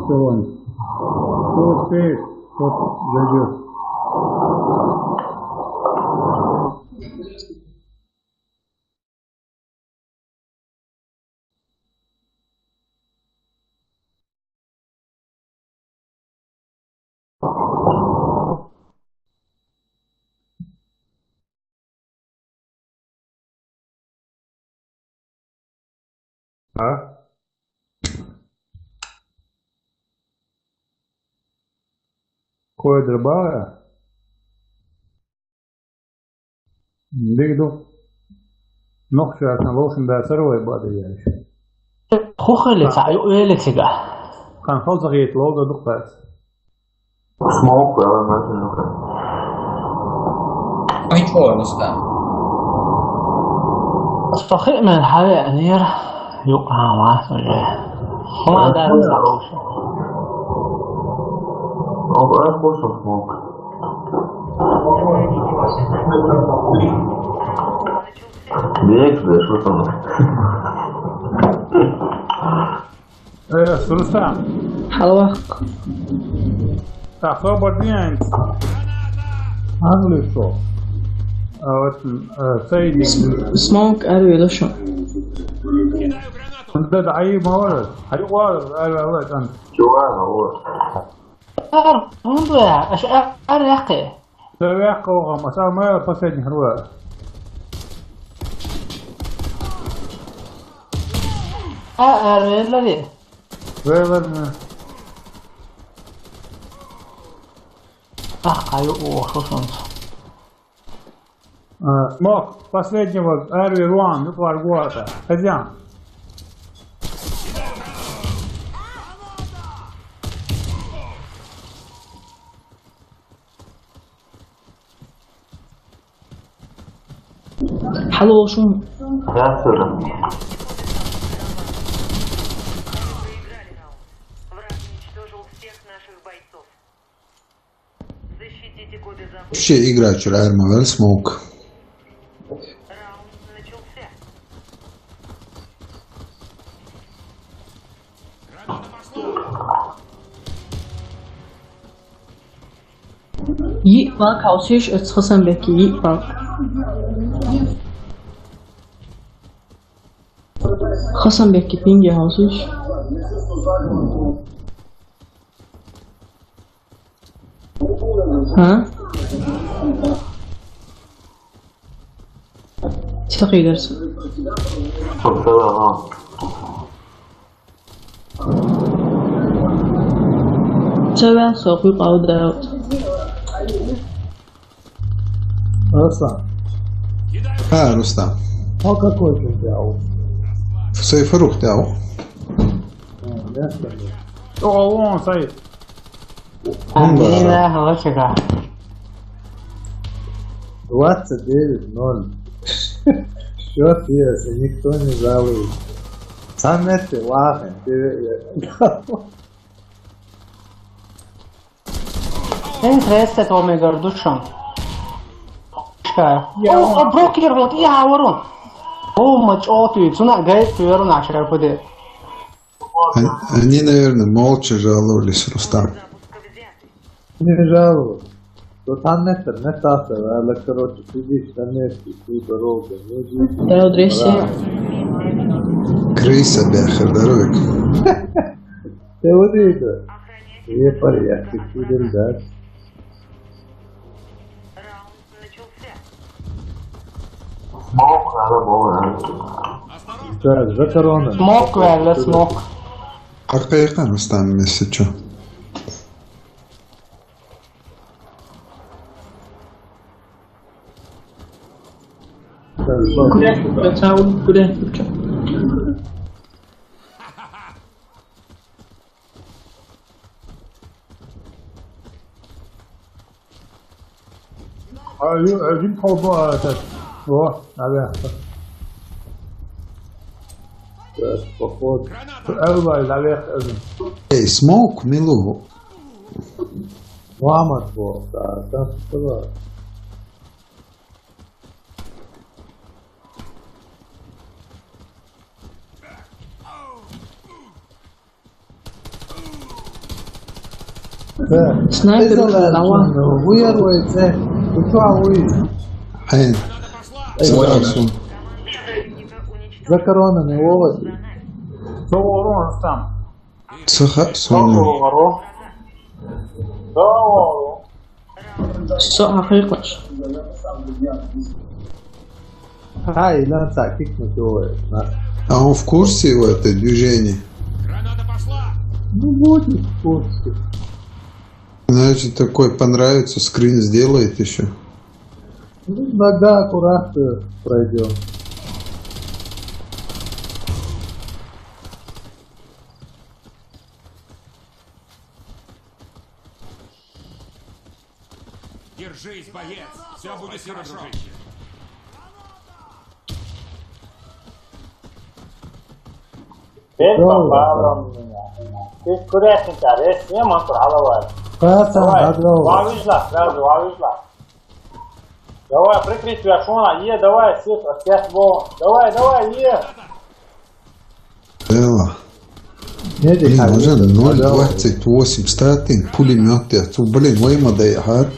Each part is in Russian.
Кто успеет, тот зайдет. А? Koydur bana. Digdu. Nokşarsan loşun da sarıvay badı yani. خوخلي تعيو إلك تجاه Kan fazla giyet lolda duktas. Smoke well, nothing okay. I told us that. استخيء من الحريق نير يوقع معاه سجاه وما دار يسعوش Oh, but I put some smoke. Бег, что там? Rustam. حلوة Tak slobodni jajc. Angliško. Sejdi. سموك أروي لشو ده عيب موارد. عيب موارد. أيوة أنت. جوانا هو. منذ أش أريقي Sve koga, ma samo moja posljednjih ruja. أروي الذي Velerno. أيوه خصوصا Smok, последнего Арви Руан, Нуквар Гуата. Хозяин. حلوة شو Я сюда. Проиграли раунд. Враг уничтожил всех наших бойцов. Защитите коды замка. Ще igrač Rarma Well Smoke. Раунд начался. يقبل كاوسيش اتخصم بك يقبل خصم بك بينجي هاوسيش ها تلقي درس Подсела, ага. تبع سوقي قاود داوت Rustam. Rustam. O какой ты взял? Sayfa ruh dao. O, on Said. أمينة هو تجاه 29-0. Счет есть, и никто не жалует. Сам это лахен. أنت رأست وما يقردوشون أو بروكير وط إيه ورون هو متشوتي تنا جاي تيرون عشرة بدي Они, наверное, молча жаловались, Рустам. Запуска взятый. Не жалуют. То там нет, не тасса, але, короче, сидишь на месте, всю дорогу. داو دريسي Крыса, бяхер, дорог. Te udite. Je порядки, куда дать. Раунд начался. Smoke, надо было. Так, за корона. سموك ولا سموك Аркаиқан, Рустам, если что. كده بتساوي كده Один колбо, этот. О, наверх. Так, поход. Элвай, наверх, один. Эй, Смоук, Милу. Мама твой, да, там что? Да. Снайпер давай. Выруется. Ты что, вы? حين سأرسل Противника уничтожен. За коронами овощи. Doğru Rüstem. سخاء سونو Doğru. Doğru. السوق حقيقة. Хай, ланца, кикнуть его. А он в курсе в это движение? Ну, будет в курсе. Значит, такой понравится, скрин сделает еще. Ну, нога аккуратно пройдем. Держись, боец! Все будет хорошо! Дружище. Belki bağlam. Biz kuresin tarihi. Ne mantığı var? Пацан, Давай, одного. вавижла, сразу вавижла. Давай, прикрыть Рашона, давай, опять вон. Давай, Дело. Не Блин, дыхай. уже 0.28 статин, пулемет, блин, моему доехать.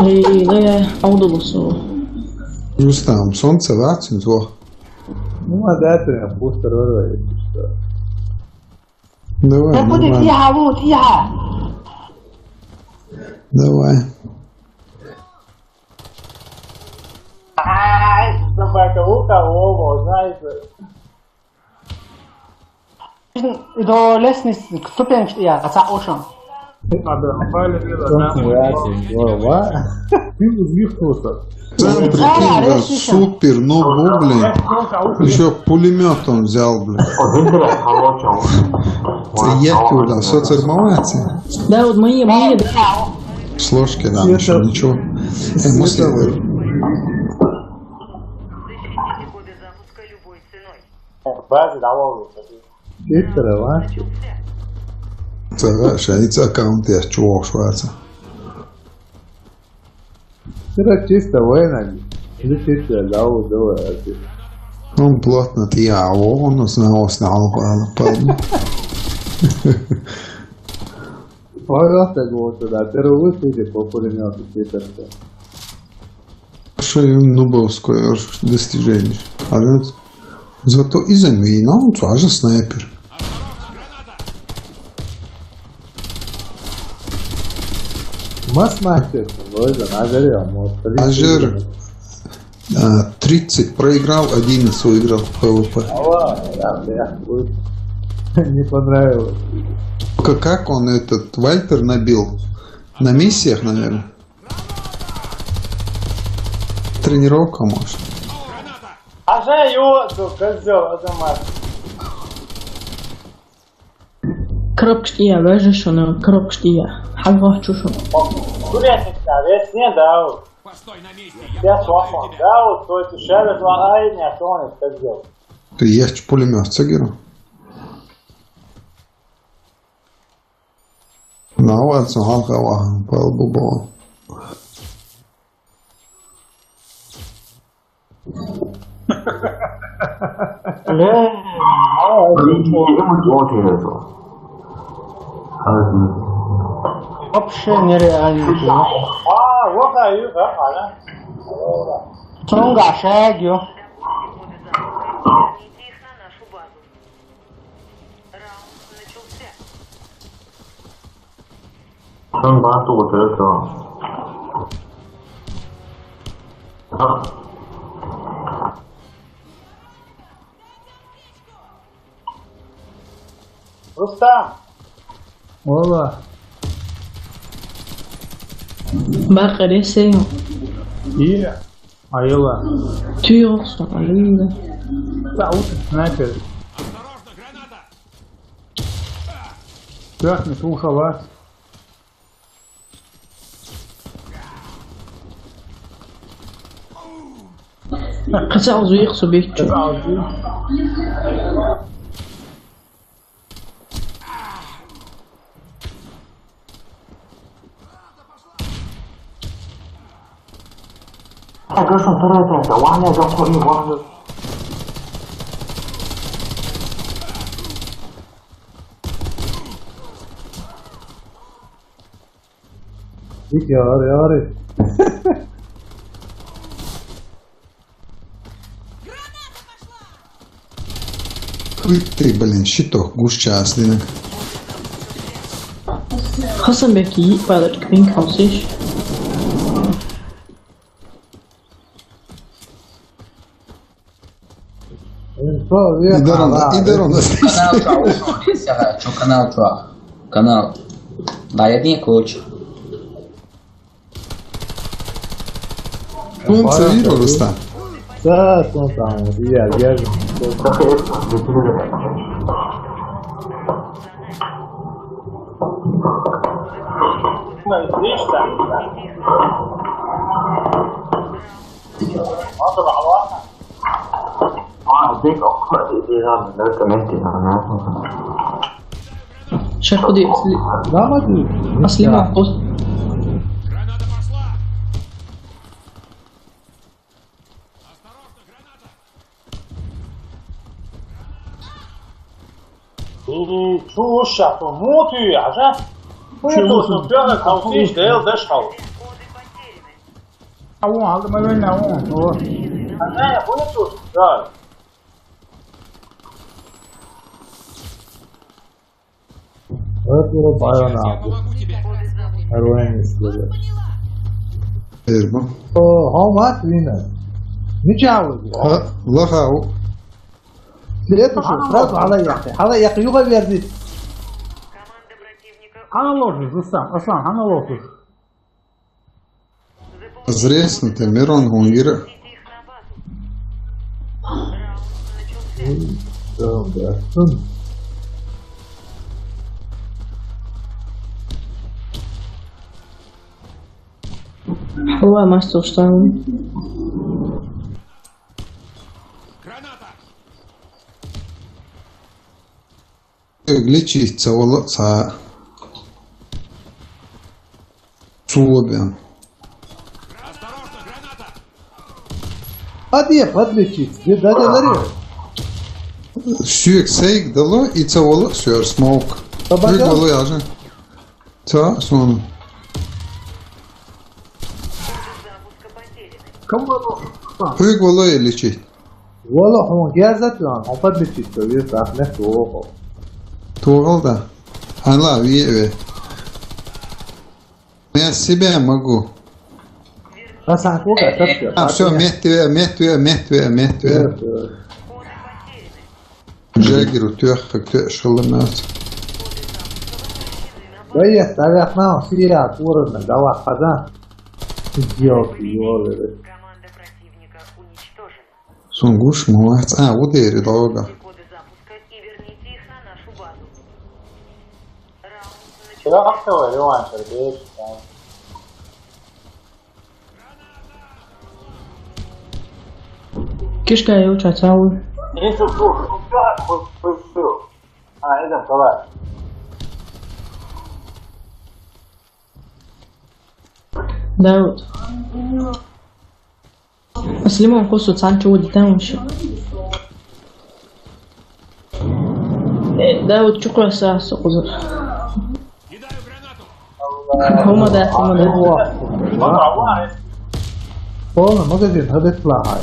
هي عوض الصوت. Рустам, солнце ватим, зво. Ну, а да, ты пустер вырвает. Давай, нормально. Давай. Ай, собака, у кого, знаете. Do lestnicy stupień ja za oczą. Солнце ясен. Ва. Ты взъехался. Сам прикинь, да, супер, но блин. Еще пулемет он взял, блин. Один direkt hava uçağım. Это якуда, социнформация. Да, вот мои. С ложки, да, еще ничего. Мысли. Защитите обе запуска любой ценой. Bazı davul. Чистера, ва? Цара, шаница аккаунт я чего шваца. Вчера чисто война. Или чисто дау, давай. Он плотно тияво, он знал, правда. Пожалуйста, вот туда. Первый выстрел по пулемету чистерка. Что и нубовское достижение. А ведь зато и замена, он тоже снайпер. Мастер, вроде, нажерем. Ажер 30 проиграл, 11 выиграл в ПВП. Не понравилось. Как он этот Вальтер набил? На миссиях, наверное? Тренировка, может. Aşağı yoğurdu, kızıyor o zaman. كربكش إياه باجي شنو كربكش إياه حلقة شو Kuresin tarihi, ne davul. Постой на месте! Я свапал. Davul, то есть шерез лагает, не он кызıyor. Ты есть пулемет, Цагиру? Наваться, халкава, палбубо. Yedim uçuyordu. Вообще нереально. Вот аю, как она. Тронга шагью. Обе запуска. Верните их на нашу базу. Раунд начался. Sen bana tuğutuyorsun. Рустам, Ола. باقي ليسي iyi. Ayıla. تيغص علينا Davut, снайпер. Осторожно, граната! Красный слуха вас. قطع زويق صبيك Görüşün tırıtı. Vahne yok koyu vahne. Ори. Ой ты, блин, щиток, гущаслинок. Hasanbek iyi balık bin kalsış. Ider onda. Канал 2, что канал 2. Канал. Да, я не коуч. Солнце видел, Рустам? Да, там, я же. ليش تعمل ما طلع واحد اديك اقرا ايديها من ده كمان كده Сейчас ходи, Да, могу. если махус. Граната пошла! Осторожно, граната! شو وشك موتي عشان موتو سنتين توصيش ديل دشخو انا يا موتو جاي Это байона. Я помогу тебе! Heroin istiyor. Erba. How much winner? Не عاوز. Ha, lafao. لقيته شو سرعته علي يا اخي علي يا اخي يغير دي Команда противника انا ложусь Рустам Аслан انا ложусь Зреснути, Мирон Гунгира. их на базу. Раунд начался. هو ما استوشتاون. Граната! Гличица, волоца. Сулобян. Осторожно, граната! Hadi подлечить. Где лари. Сюек сейк дало и цаволо сюр смок. Сюек дало яже. Ца, сон. Запуска потеряны. Сюек воло и лечить. والله هو جازت لان هم подлечить. Вие сахне то. Тугал да. Анла, вие. Я себя могу. Асан кога тапча. А, все, мехтве. Ходы потеряны. Джаггеру тёхак шаломат. Бая ставятна сия турна дава хазан. Идиот ёлы. Команда противника уничтожена. Сунгуш муац. А, удери дорога. Коды запуска и верните их на нашу базу. Раунд كده начался. اكتر يوان شربيش كيش قاعد يوجع تساوي؟ انت شو انا اذا طلعت داود. أسلمهم قصة سانشو ودي تاونش. داود شكرا ساس قزر. Кидаю гранату! هما ده. وضع واحد والله ماجازين هذا يطلع هاي.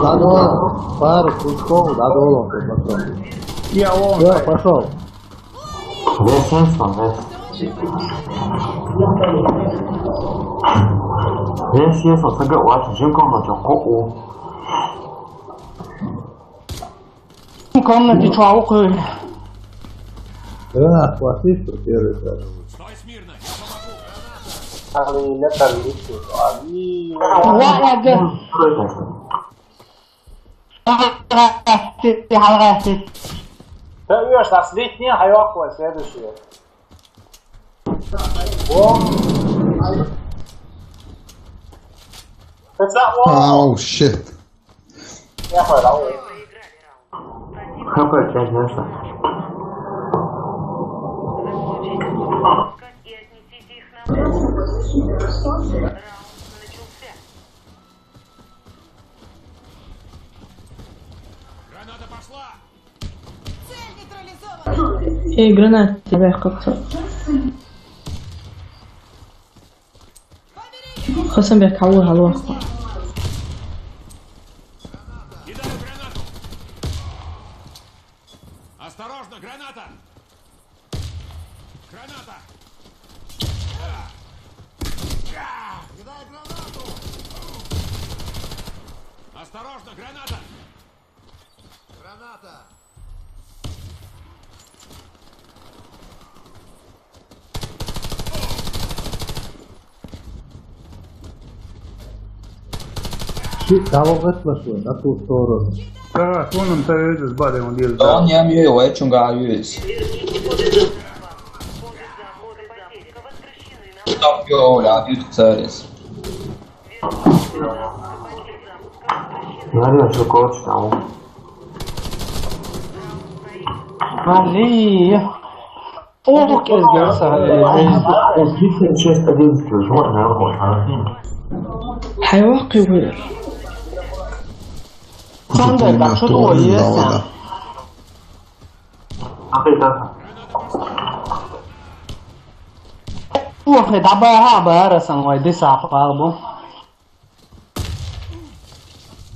Надо пару кусков, надо улом посмотреть. يا وون Все, пошел.这个我只是讲了叫国务。 комнате чувак. Гранат хватит, что первый этаж. Стой смирно! Я помогу! Граната! خلي لك اللي علي تقريبا تسليتني هيوقف следующее Ау, щет. Я понял. Проиграли раунд. Какой конечно. Запуска и отнесите их на базу. Раунд начался. Граната Гранат тебя как-то. خاصة بيكعوها الوقت. Кидаю гранату! Осторожно, граната! Граната! Кидай гранату! Осторожно, граната! Граната! Кого выслушаю на ту сторону? Да, вон он это с бадом делает. On jam ju jobbigt som gājus. Stop jo, läbi utceries. Горячий коч там. Ali. Åk ezgörse. Отлично, 6-11, жмот, наверное. حيوقي وير. Sen de bak şu da yesen. Åk ni dabba här bara sen var det så här på.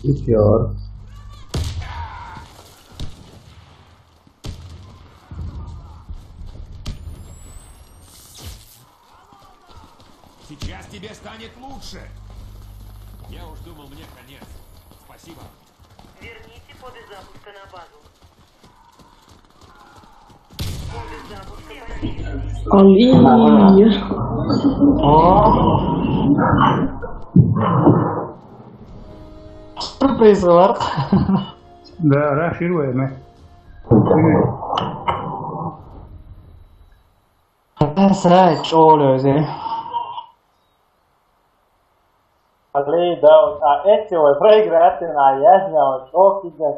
Еще. Сейчас тебе станет лучше. Я уж думал, мне конец. Спасибо. Верните коды запуска на базу. Коды запуска потеряны. علي. Surprise var. Да, Рашир война. Sen çoğuluyor. Ali, da, a etti ovaj preigrat na jasnjao, što ti ga